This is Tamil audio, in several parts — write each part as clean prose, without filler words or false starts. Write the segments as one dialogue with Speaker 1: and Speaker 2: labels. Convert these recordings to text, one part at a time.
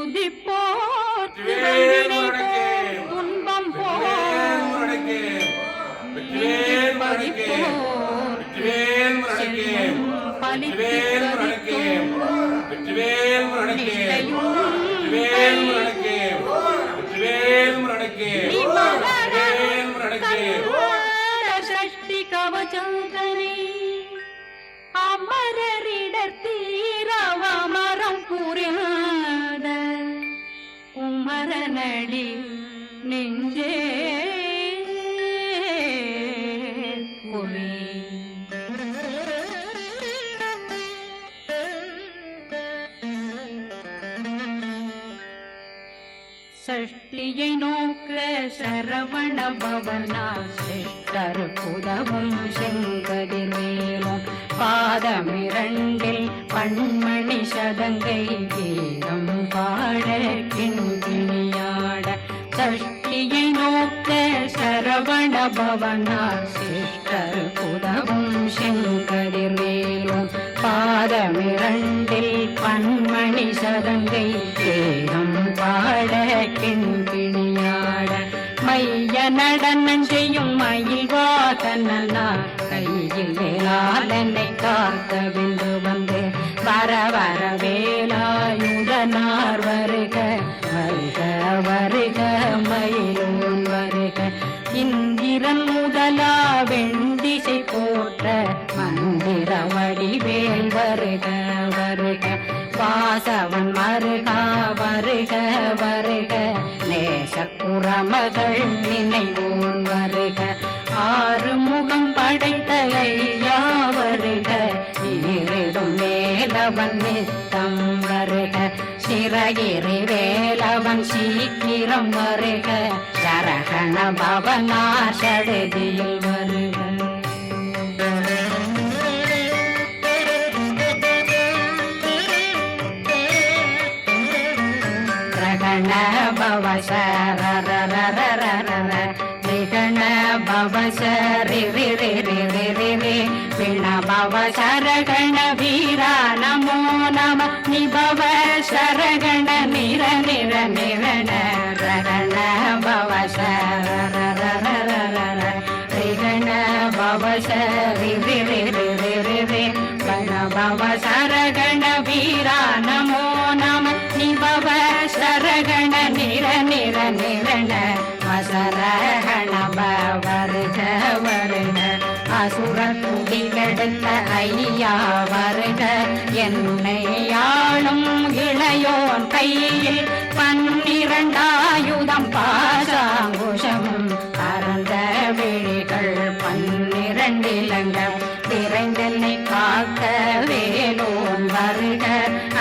Speaker 1: துதிப்போர் துன்பம் சஷ்டி கவச்சந்தனை அமரரிடத்தீரவ மரம் புரியாத குமரனடி நெஞ்சே குமி சஷ்டியை நோக்க சரவண பவனா சிஷ்டர் புதவும் செங்கதிர்வேலும் பாதமிரண்டில் பண்மணி சதங்கை கீதம் பாட கிண்கிணியாட சஷ்டியை நோக்க சரவண பவனா சிஷ்டர் புதவும் செங்கதிர்வேலும் பாதமிரண்டில் பண்மணி சதங்கை கீதம் பாட கிண்கிணியாட மைய நடனம் செய்யும் மயில் வாகனா கையில் வேளாளனை காக்க விந்து வந்து வர வர வேலாயுதனார் வருக வருக வருக மயிலோன் வருக இந்திரன் முதலா வெண்டிசை போற்ற மந்திர வடிவேல் வருக வருக வாசவன் மருகா வருக வருக நேசக்குறமகள் நினைவோன் வருக ஆறு முகம் படைத்த ஐயா வருக ஈரிடும் வேலவன் நித்தம் வருக சிறகிரி வேலவன் சீக்கிரம் வருக சரகண பவனா சடுதியில் வருக விகண பவசரி விண பவ சரகண வீரா நமோ நம நிபவ சரகண நிர நிர நிரண ரகண பவசரண பவசரி கண பவ சரகண வீரா நமோ நம நிபவ சரகண நிர நிர நிரண வசரகண வருக வருக அசுர குடி கெடுத்த ஐயா வருக என்னை ஆளும் இளையோன் கையில் 12 ஆயுதம் பாசாங்குஷம் பரந்த விழிகள் 12 இலங்கம் விரைந்தனை காக்க வேலோன் வருக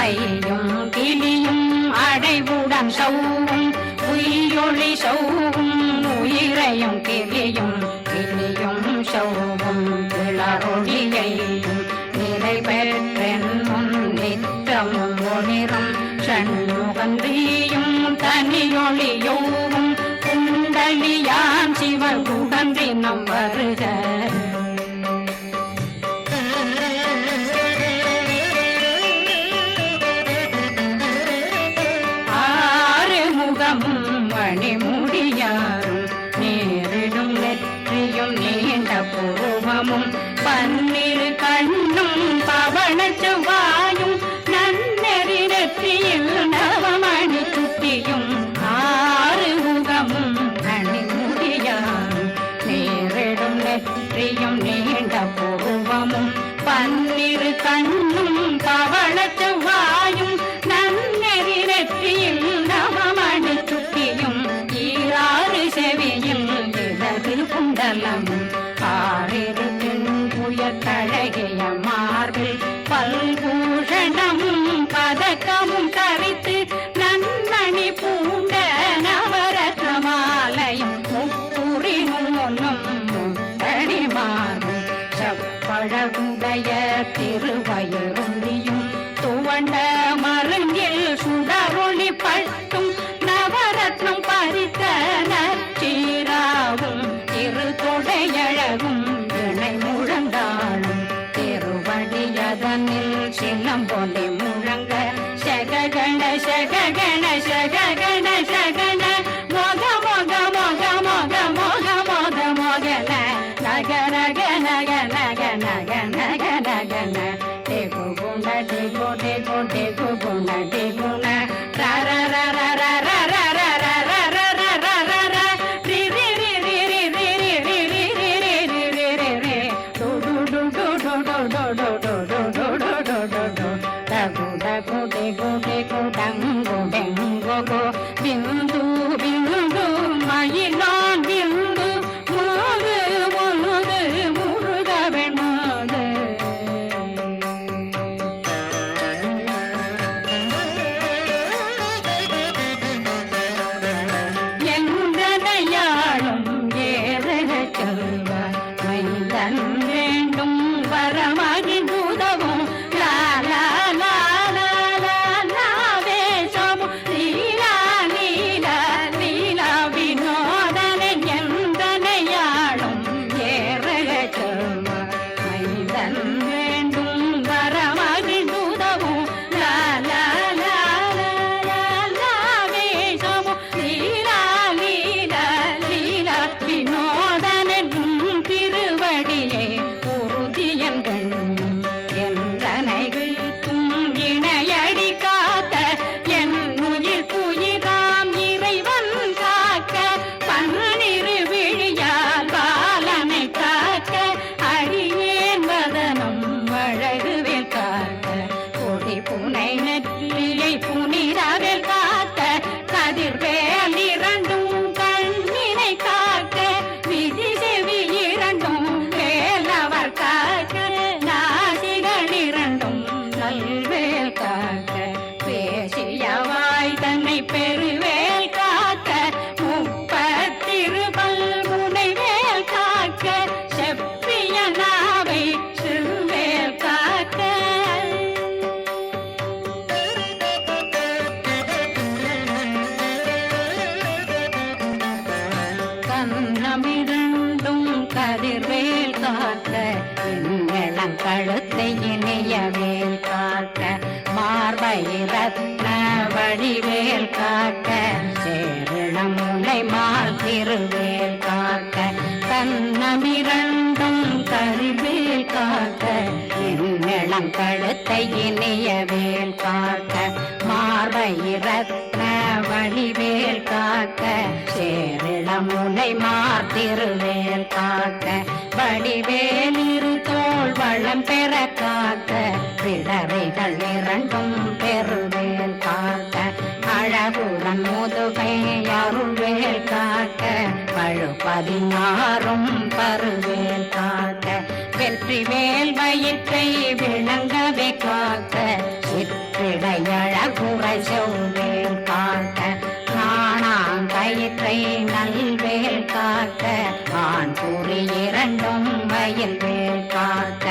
Speaker 1: ஐயும் கிளியும் அடைவுடன் சௌவும் உயிரொளி சௌவும் உயிரையும் கிளியும் கிளியும் சௌவும் கிளரொளியையும் நிறைவேற்றென் முன் நித்தமும் ஒளிரும் ஷண்முகந்தியும் தனியொளியோவும் குண்டலியான் சிவன் குடந்தினம் வருக மணிமுடியாரும் நேரிடும் நெற்றியும் நீண்ட பூர்வமும் 12 கண்ணும் பவன செவ்வாயும் நன்னெறி நெற்றியில் நவமணி சுட்டியும் 6 முகமும் மணிமுடியாரும் நேரிடும் நெற்றியும் நீண்ட பூர்வமும் 12 கண்ணும் பவன செவ்வாயும் நன்னெறி நெற்றியில் நவமணி சுட்டியும் 6 செவியில் இடது குண்டலம் 6 புயக்கழகிய மார்பில் பல்பூஷணமும் பதக்கமும் தரித்து நன்னணி பூண்ட நவரத்ன மாலையும் முப்புரினும் முத்தடிமாறும் செப்பழகுடைய திருவயருந்தியும் துவண்ட மருங்கில் சுடரொளி பட்டும் நவரத்னம் பறித்த நற்சீராவும் திருத்தொடையழகும் இணை முழந்தாளும் திருவடியதனில் சிலம்பொலி முழங்க சககண சககண பிந்து பிந்து மயிலான் பிந்து முழுது முழுது முருகவன் மாது என்றனையாளும் ஏறக செல்வார் மைந்தன் வேண்டும் வரமகிழ்ந்துதவும் லாலா பெருவேல் காக்க முப்பத்திருபல் முனைவேல் காக்க செப்பிய நாவை சிறுவேல் காக்க கண்ணமிரண்டும் கதிர்வேல் காக்க இளம் கழுத்தை இணையவேல் காக்க மார்பை ரத்ன வடிவேல் காக்க சேரணம் முனை மால் திருவேல் காக்க கண்ணமிரண்டும் கரிவேல் காக்க இளம் கழுத்தை இணையவேல் காக்க மார்பை ரத்ன வடிவேல் காக்க சேரணம் முனை மால் திருவேல் காக்க வடிவேல் இரு தோள் வளம் பெற காக்க பிடரைகள் இரண்டும் பெருவேல் காக்க அழகுடன் முதுகை அருள்வேல் காக்க பழு 16 பருவேல் காக்க வெற்றி வேல் வயிற்றை விளங்கவே காக்க சிற்றிடையழகுரை செவ்வேல் காக்க நாணாங்கயிற்றை நல்வேல் காக்க ஆண் குறி இரண்டும் வயல்வேல் காக்க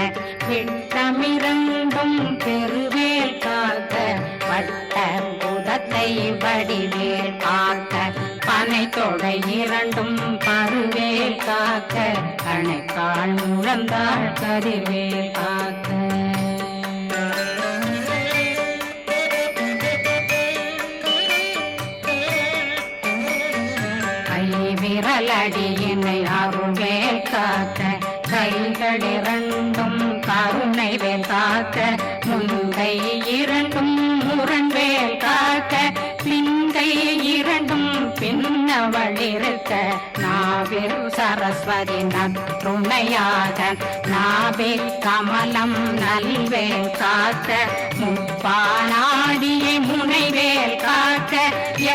Speaker 1: விட்டமிரண்டும் பெருவேல் காக்க வட்ட புதத்தை வடிவேல் காக்க பனை தொடை இரண்டும் பருவேல் காக்க கணைக்கால் முழந்தாள் கதிர்வேல் காக்க விரலடியினை அருள்வேல் காக்க கைகள் இரண்டும் கருணை வேல் காக்க முந்தை இரண்டும் முரண்வேல் காக்க பிங்கை இரண்டும் பின்னவளிருக்க நாவில் சரஸ்வதி நற்றுணையாக நாவில் கமலம் நல்வேல் காக்க முப்பானாடியை முனைவேல் காக்க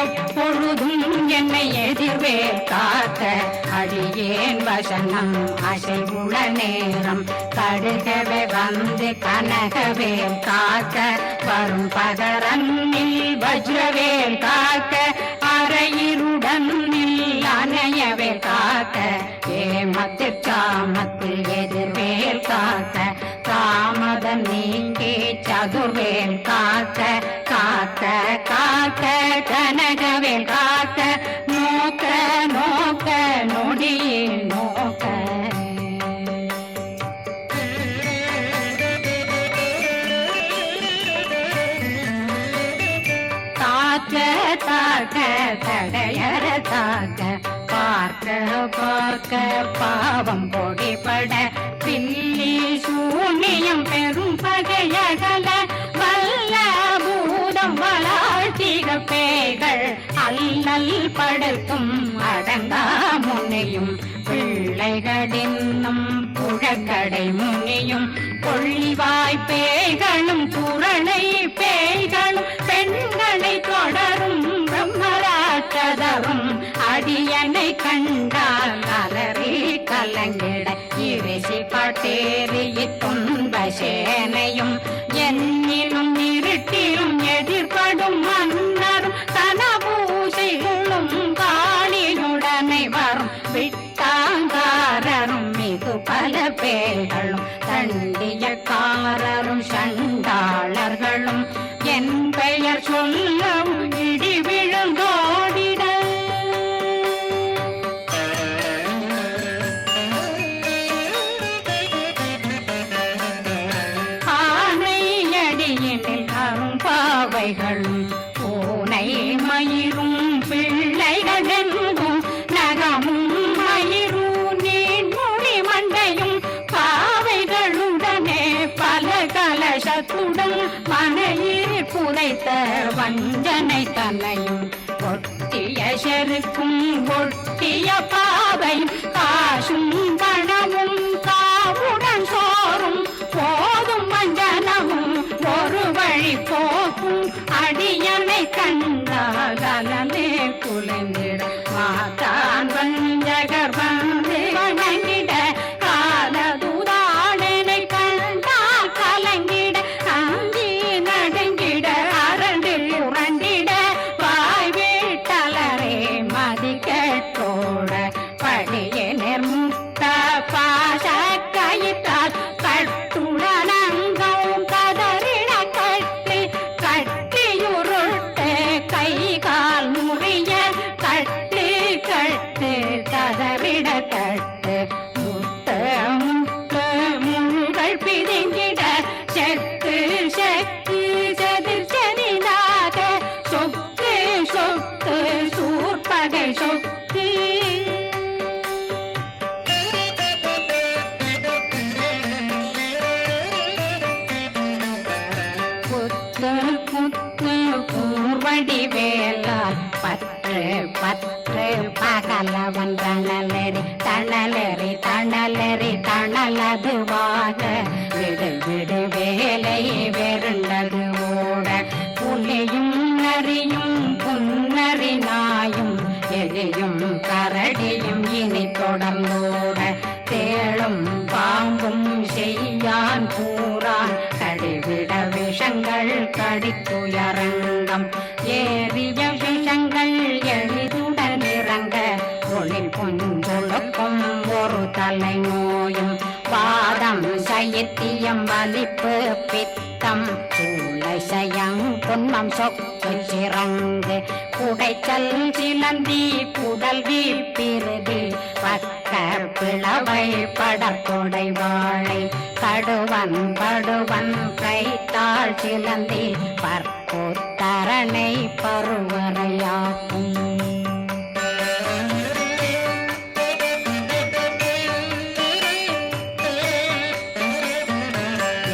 Speaker 1: எப்பொழுதும் என்னை எதிர்வேல் காக்க அடியேன் வசனம் அசைவுள நேரம் கடுகவே வந்து கனகவேல் காக்க வரும் பகரன்னில் வஜ்ரவேல் காக்க அரையிருடன் அணையவேல் காக்க ஏமத்தில் காமத்தில் எதிர்வேல் காக்க காமதம் நீங்கி சதுர்வேல் காக்க காக்க காக்க கனகவேல் காக்க நோக்க நோக்க நொடியில் நோக்க தாக்க தாக்க தடையற தாக்க பார்க்க பார்க்க பாவம் பொடிபட பில்லி சூனியம் பெரும் பகையகல வல்ல பூதம் வளாழ்த்திக பேய்கள் அல்லல் படுத்தும் அடங்கா முனையும் பிள்ளைகளின்னும் புழக்கடை முனியும் கொள்ளிவாய் பேய்களும் குரணை பேய்களும் பெண்களை தொடரும் பிரம்மராட்சதரும் அடியனை கண்டால் அலறி கலங்கிட இரிசி பட்டேறி துன்ப சேனையும் என்னிலும் இருட்டிலும் எதிர்படும் மன்னரும் தனபூசைகளும் காளியுடனை வரும் விட்டாங்காரரும் மிகு பல பேர்களும் தண்டியக்காரரும் சண்டாளர்களும் என் பெயர் சொல்லவும் இடி விழுந்தோடிட ஆனையடியினில் அரும்பாவைகளும் பூனை மயிரும் பிள்ளைகளெங்கும் நகமும் மயிரும் நீன்மொழி மண்டையும் பாவைகளுடனே பல கலசத்துடன் மனையில் புதைத்த வஞ்சனை தன்னையும் ஒட்டிய செருக்கும் ஒட்டிய பாவையும் காசும் பணமும் காவுடன் சோறும் போதும் வஞ்சனமும் ஒரு வழி போக்கும் அடியனை கண்டால் அலனே குலைந்திட மாதான் வஞ்சகர் வந்து வணங்கிட காலதுதாடனை கண்டால் கலங்கிட அஞ்சி நடுங்கிட அரண்டு உரண்டிட வாய் வீட்டலரே மதி கேட்டோட படியே நிர்முக்த பாச கயிற்றால் கட்டுடனங்கவும் கதறிட கட்டி கட்டியுருட்டு கை கால் முறிய கட்டு கட்டு கதறிட கட்டு முட்டு முட்டு முள்கள் பிதுங்கிட செத்து செத்து செதிர் செதினாக சொக்கு சொக்கு சூர்பகை சொக்கு புத்து புத்து பூர்வடி வேலால் பற்று பற்று பகலவன் தணலெறி தணலெறி தணலெறி தணலதுவாக விடு விடு வேலை வெருண்டது ஓட புலியும் நரியும் புன்னறி நாயும் எலியும் கரடியும் இனி தொடர்ந்தோட தேளும் பாம்பும் செய்யான் கூறான் கடிவிட விஷங்கள் கடித்துயரங்கம் ஏறிய விஷங்கள் எளிதுடன் இறங்க ஒளில் புஞ்சொழுக்கும் ஒரு தலை நோயும் வாதம் சைத்தியம் வலிப்பு பித்தம் சூளை சயங் புன்மம் சொக்கு சிறங்கு குடைச்சல் சிலந்தி குடல் வீப்பிருதி பக்க பிளவை படத்தொடை வாழை கடுவன் படுவன் கைத்தாள் சிலந்தி பற்போத்தரணை பருவரையாக்கும்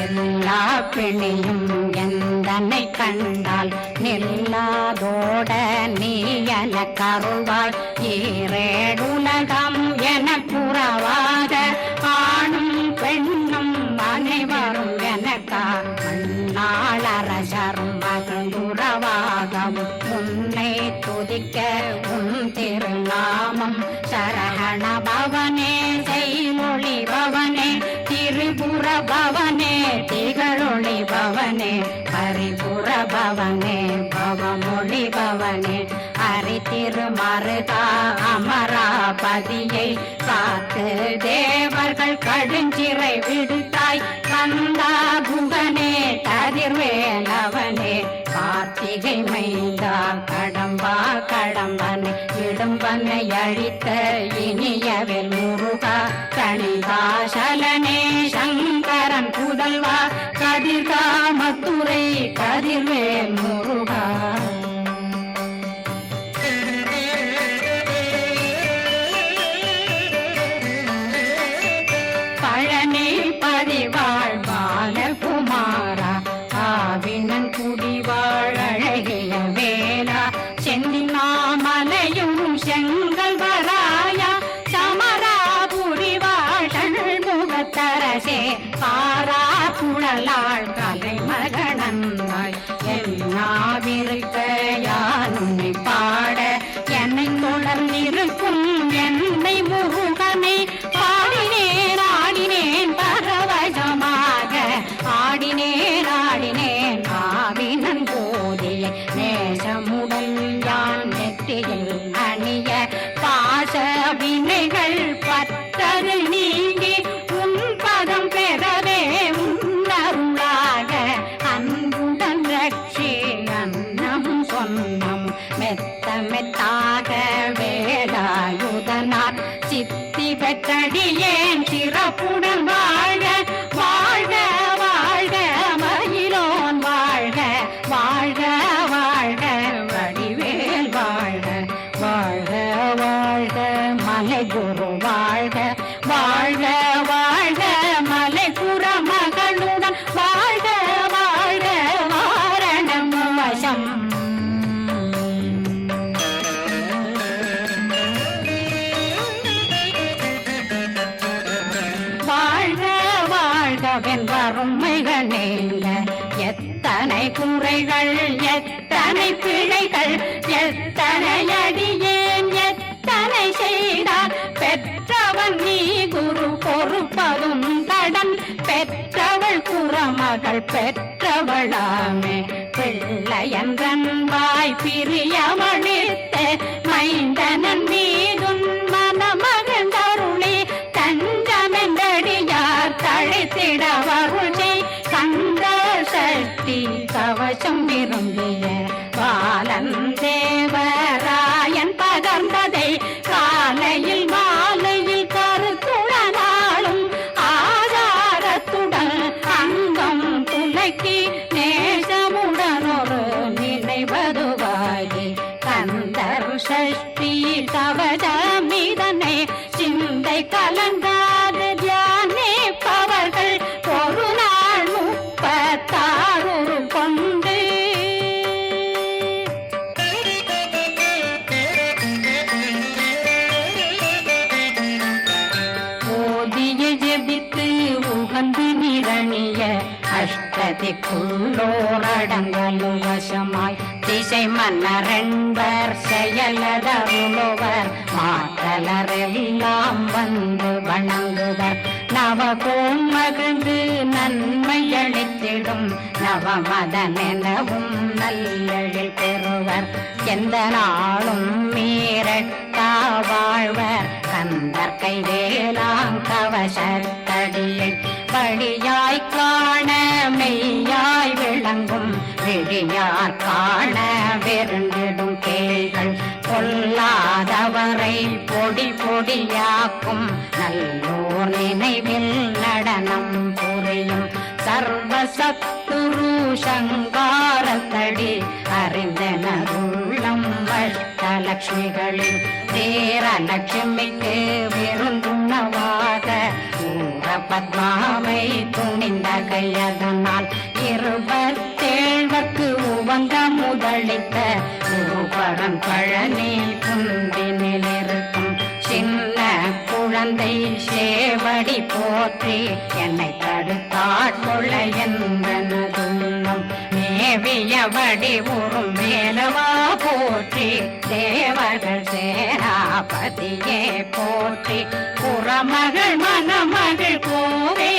Speaker 1: எல்லா பிணியும் எந்தனை கண்டால் நில்லாதோட நீ என கருவாய் ஈரேடுலகம் என புறவாக ஆணும் பெண்ணும் அனைவரும் எனக்கா மண்ணாளரசரும் மகிழ்ந்துறவாகவும் உன்னை துதிக்க உன் திருநாமம் சரகண பவனே செய்மொழி பவனே திரிபுர பவனே திகழொளி பவனே பரிபுர பவனே பவமொழி பவனே அரி திருமருதா அமராபதியை காத்து தேவர்கள் கடுஞ்சிறை விடுத்தாய் கந்தா குகனே கதிர்வேலவனே கார்த்திகை மைந்தா கடம்பா கடம்பனை இடும்பனை அழித்த இனியவில் முருகா கணிதாசலனே சங்கரன் புதல்வா கதிர்காமத்துறை கதிர்வேல் முருகா பழனி பதிவாழ் பாலகுமாரா ஆவினன் குடிவாழ் அழகிய வேளா செந்தினாமலையும் செங்கல் வராயா சமராபுரி வாழல் முகத்தரசே பாரா குழலாள் கலைமகனந்தாய் என்னாவிருக்க யானுன்னை பாட என்னை தொடர்ந்திருக்கும் என்னை முருகனை பாடினேன் ஆடினேன் பரவசமாக ஆடினேன் ஆடினேன் ஆவினன் போதிய நேசமுடன் யான் நெற்றியில் அணிய பாச வினைகள் பற்றரு நீங்கி உன் பதம் பெறவே உன்னருளாக அன்புடன் ரட்சி அன்னம் சொன்னம் மெத்த மெத்தாக வேலாயுதனார் சித்தி பெற்றடியேன் சிறப்புடன் வாழ வாழ்க வாழ்க மயிலோன் வாழ்க வாழ்க வாழ்க வடிவேல் வாழ்க வாழ்க வாழ்க மலை குரு வாழ்க வாழ்க வாழ்க மலை குற மகளுடன் வாழ்க வாழ்க வாரணம் வசம் வறுமைகள் நீங்க எத்தனை குறைகள் எத்தனை பிழைகள் எத்தனை அடியேன் எத்தனை செய்தார் பெற்றவன் நீ குரு பொறுப்பதும் கடன் பெற்றவள் குறமகள் பெற்றவளாமே பிள்ளையன்றன் வாய் பிரியமளித்த மைந்தனன் மீதுன் மனமகந்தருளி தஞ்சமென்றடியார் தழைத்திட வருளை கந்த சக்தி கவசம் விரும்பிய பாலன் தேவராயன் பகர்ந்ததை காலையில் மாலையில் கருத்துடனாலும் ஆதாரத்துடன் அங்கம் துலக்கி நேசமுடன் ஒரு நினைவதுவாகி கந்தர் சஷ்டி கவசமிதனை சிந்தை கலங்காத தியானிப்பவர்கள் ஒரு நாள் 36 கொண்டு ஓதிய ஜெபித்து உகந்து நிரணிய அஷ்டதிக்குள்ளோரடங்கலும் வசமாய் திசை மன்னரென்பர் செயலதருளுவர் மாற்றலரெல்லாம் வந்து வணங்குவர் நவகோம் மகிழ்ந்து நன்மை அளித்திடும் நவமதனெனவும் நல்லெழில் பெறுவர் எந்த நாளும் மீறட்டா வாழ்வர் கந்தர் கைவேலாம் கவசத்தடியை படியாய் காண மெய்யாய் விளங்கும் விழியார் காண வெருண்டிடும் கேள்கள் கொல்லாதவரை பொடி பொடியாக்கும் நல்லோர் நினைவில் நடனம் புரியும் சர்வசத்துரு சங்காரத்தடி அறிந்தனருள்ளம் அஷ்டலட்சுமிகளில் தேரலட்சுமிக்கு விருந்துணவாக ஊர பத்மாவை துணிந்த கையதனால் 27 உவங்க முதலித்த குருபரன் பழனி குந்தினில் இருக்கும் சின்ன குழந்தை சேவடி போற்றி என்னை தடுத்தாட்கொள்ள என்பனதுள்ளம் மேவிய வடிவுறும் மேலவா போற்றி தேவர்கள் சேராபதியே போற்றி புறமகள் மணமகள் கோவே